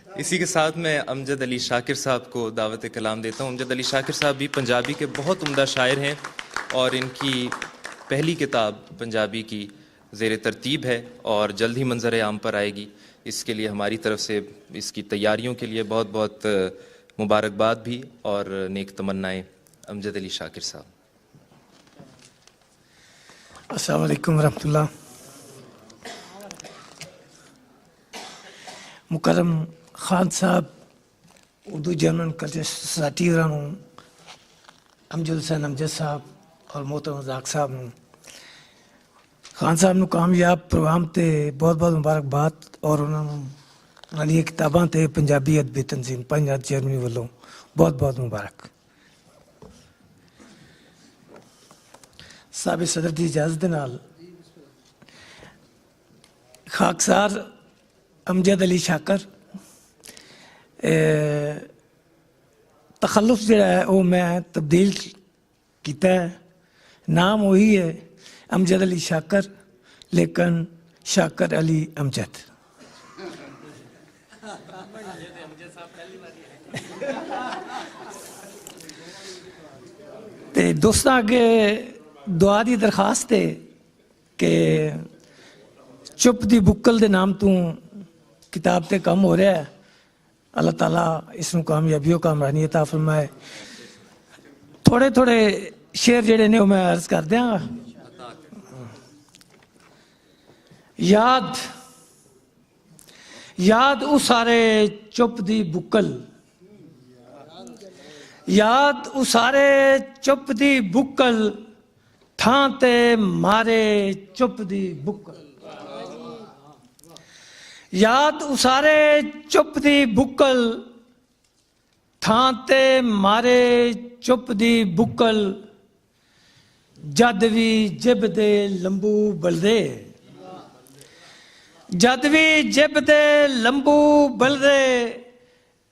इसी के साथ मैं अमजद अली शाकिर साहब को दावत कलाम देता हूँ। अमजद अली शाकिर साहब भी पंजाबी के बहुत उम्दा शायर हैं और इनकी पहली किताब पंजाबी की ज़ेर तरतीब है और जल्द ही मंजर आम पर आएगी। इसके लिए हमारी तरफ से इसकी तैयारियों के लिए बहुत बहुत मुबारकबाद भी और नेक तमन्नाएं। अमजद अली शाकिर साहब। अस्सलाम वालेकुम रहमतुल्लाह। मुकर्रम खान साहब, Urdu German culture society Amjad Hussain Amjad साहब और मोहतरम रज़ाक साहब नूं खान साहब नूं कामयाब प्रोग्राम ते बहुत बहुत मुबारकबाद और उन्होंने किताबां ते पंजाबी अदबी तंजीम पंजाब जर्मनी वालों बहुत बहुत मुबारक। साबिक़ सदर की इजाज़त के नाल खाकसार अमजद अली शाकर तखल्लुफ़ जिहड़ा है वो मैं तब्दील किया है। नाम वही है अमजद अली शाकर, लेकिन शाकर अली अमजद। ते दोस्तों अगे दुआ की दरखास्त है कि चुप दी बुक्कल दे नाम तू किताब ते कम हो रहा है। अल्लाह ताला इसनूं कामयाबियों कामरानी अता फरमाए। थोड़े थोड़े शेर जेड़े ने मैं अर्ज कर दियांगा। याद याद उसारे चुप दी बुक्कल, याद उसारे चुप दी बुक्कल, थां ते मारे चुप दी बुक्कल। याद उसारे चुप दी बुक्कल, थां ते मारे चुप दी बुक्कल, जद भी जिब दे लंबू बलदे, जद भी जिब दे लंबू बलदे,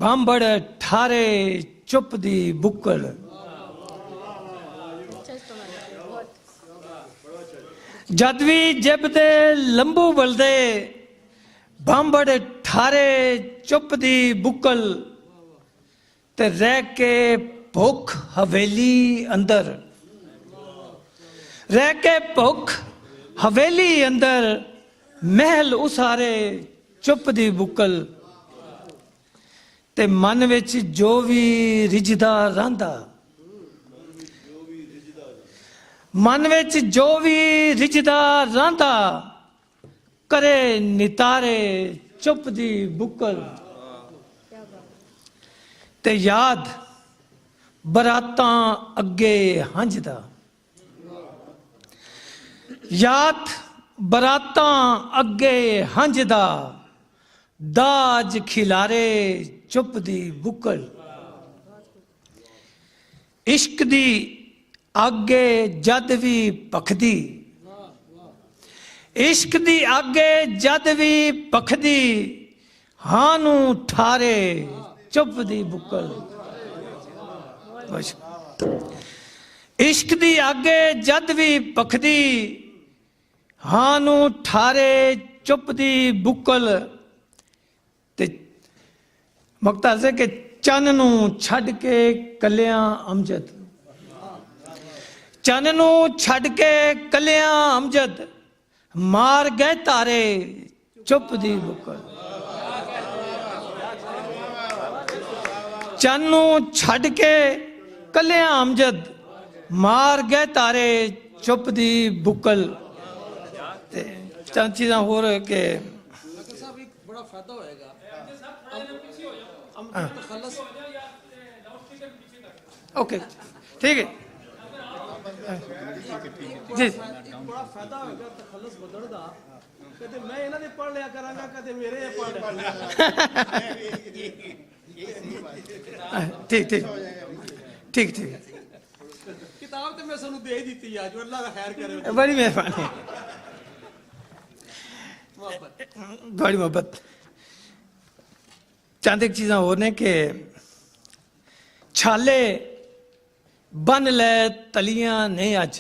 भांबड़ ठारे चुप दी बुक्कल। जद भी जिब दे लंबू बलदे, भांबड़ ठारे चुप दी बुक्कल, ते रह के भुख हवेली अंदर, रह के भुख हवेली अंदर, महल उसारे चुप दी बुक्कल, ते मन विच जो भी रिझदा रहिंदा, मन विच जो भी रिझदा रहिंदा, करे नितारे चुप दी बुक्कल। ते याद बरातां अगे हंजदा, याद बरातां अगे हंजदा, दाज खिलारे चुप दी बुक्कल। इश्क दी आगे जद भी भखदी, इश्क दी आगे जद भी भखदी, हानू ठारे चुप दी बुक्कल। इश्क दी आगे जद भी भखदी, हानू ठारे चुप दी बुक्कल। ते मकता से कि चन नू छड़ के कलियां अमजद, चन नू छड़ के कलियां अमजद, मार गए तारे चुप दी बुक्कल। चन नू छड़ के कलियां अमजद, मार गए तारे चुप दी बुक्कल। चंद चीज़ां होर के बड़ा फायदा होएगा। ओके ठीक है जी। बड़ा फायदा होएगा तखल्लुस बदल दा। कदे मैं इन्हां दे पढ़ लिया करांगा, कदे मेरे पढ़ लिया। ठीक ठीक ठीक ठीक। किताब तो मैं सानू दे दी थी आज, अल्लाह का खैर करे। बड़ी मेहरबानी, बड़ी मोहब्बत। चंद एक चीज़ां होर ने कि छाले बन ले तलियां ने अज,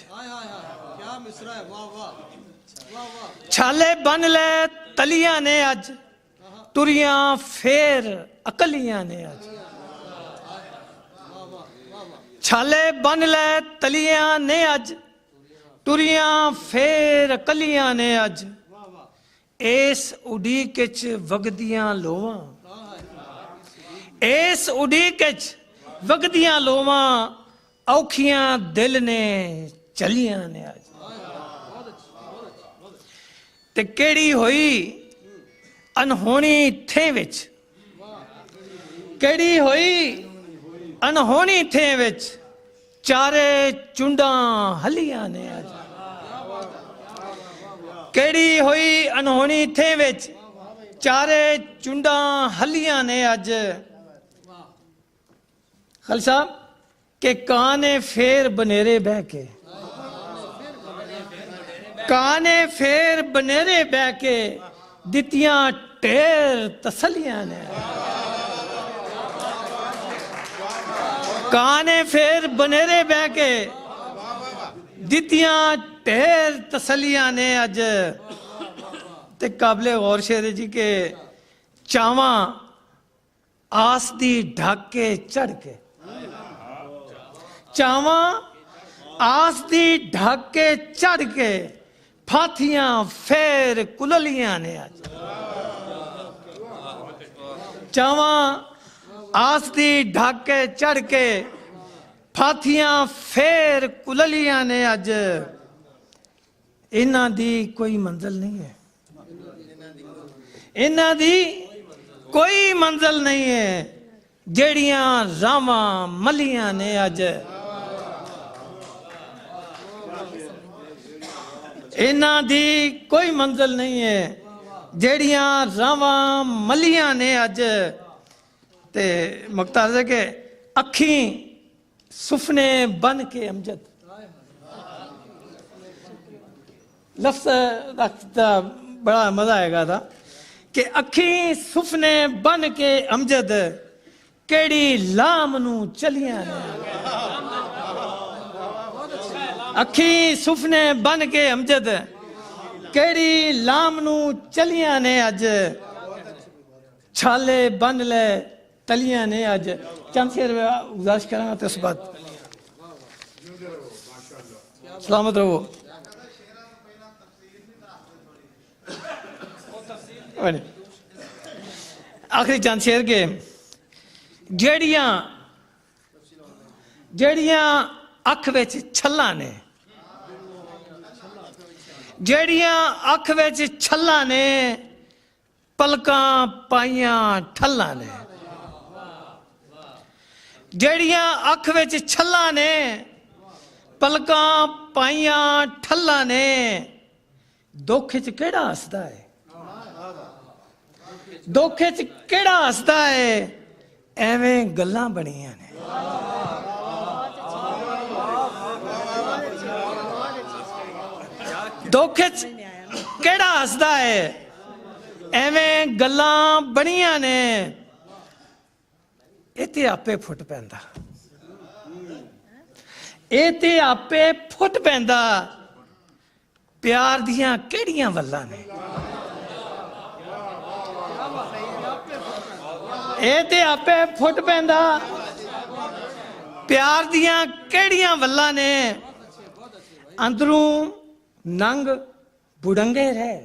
छाले बन ले तलियां ने अज, तुरियां फेर अकलियां ने अज छाले बन ले तलियां ने अज तुरियां फेर अकलियां ने अज इस उड़ीक च वगदियां लोवां इस उड़ीक च वगदियां लोवां औखियां दिल ने चलियां ने अज ते केड़ी होई अनहोनी थे विच केड़ी होई अनहोनी थे विच चारे चुंडा हलियां ने अज केड़ी होई अनहोनी थे विच चारे चुंडा हलियां ने अज खालिद साहब के काने फेर बनेरे बह के काने फेर बनेरे बह के दितियां ढेर तसलियां ने काने फेर बनेरे बह के दितियां ढेर तसलियां ने अज ते काबले गौर शेर जी के चावा आस दी ढक के चढ़ के चावा आस दी ढक के चढ़ के फाथियां फेर कुललियां ने अज चावा आस दी ढक के चढ़ के फाथियां फेर कुललियां ने अज इन्हां दी कोई मंजिल नहीं है इन्हां दी कोई मंजिल नहीं है जेड़ियां रावां मलियां ने अज इन्हां दी कोई मंजिल नहीं है जेड़ियां रावां मलियां ने अज ते मुख्तार है के अखी सुफने बन के अमजद लफ्ज का बड़ा मजा आएगा था कि अखी सुफने बन के अमजद केड़ी लाम नू चलियां ने अखी सुफने बन के अमजद केड़ी लाम नू चलियां ने अज छाले बन ले तलियां ने अज चंद शेर गुजारिश करा तो उस बात सलामत रहो आखिरी चंद शेर के जेड़ियां जेड़ियां अख विच छल्ला ने जेड़ियां अख विच छल्ला ने पलकां पाइयां ठल्ला ने जेड़ियां अख विच छल्ला ने पलकां पाइयां ठल्ला ने दुख च केड़ा हसदा है दुख च केड़ा हसदा है एवें गल्लां बणियां ने दुख च केड़ा हसदा है एवें गल्लां बणियां ने इते आपे फुट पैंदा इते आपे फुट पैंदा प्यार दियां केड़ियां वल्लां ने इते आपे फुट पैंदा प्यार दियां केड़ियां वल्लां ने अंदरों नंग बुढ़ंगे रहे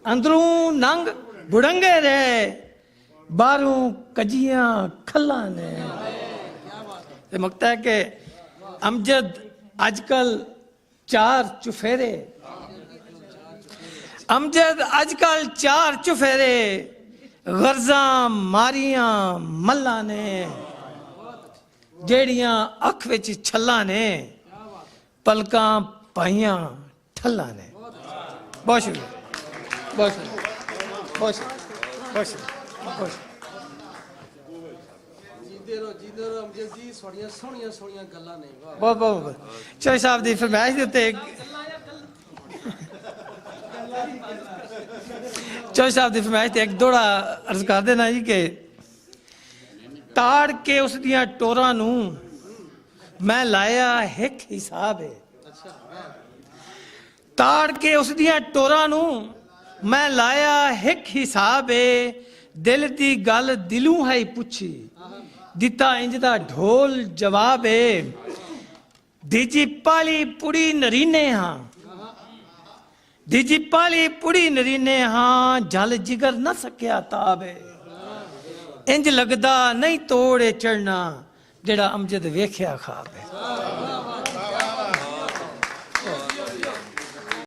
अंदरों नंग बुढ़ंगे रहे बाहरों कजियां खल्ला ने मकता है कि अमजद अजकल चार चुफेरे अमजद अजकल चार चुफेरे गर्जा मारियां मल्ला ने जेड़ियां अख विच छल्ला ने पलकां पाइयां ठल्ला ने बहुत शुक्रिया बहुत शुक्रिया बहुत शुक्रिया बहुत शुक्रिया बहुत बहुत चौधरी साहब की फरमाइश के उत्ते चौधरी साहब की फरमाइश एक दोड़ा अर्ज कर देना जी के ताड़ के उस दियां टोरां नू मैं लाया एक हिसाब है ताड़ के उस दियां टोरां नू मैं लाया एक हिसाब है दिल दी गल दिलों है ही पुछी दिता इंज दा ढोल जवाब है दीजी पाली पुड़ी नरीने हाँ दीजी पाली पुड़ी नरीने हाँ जल जिगर न सकिया ताबे इंज लगदा नहीं तोड़े चढ़ना जेड़ा अमजद वेख्या खाब है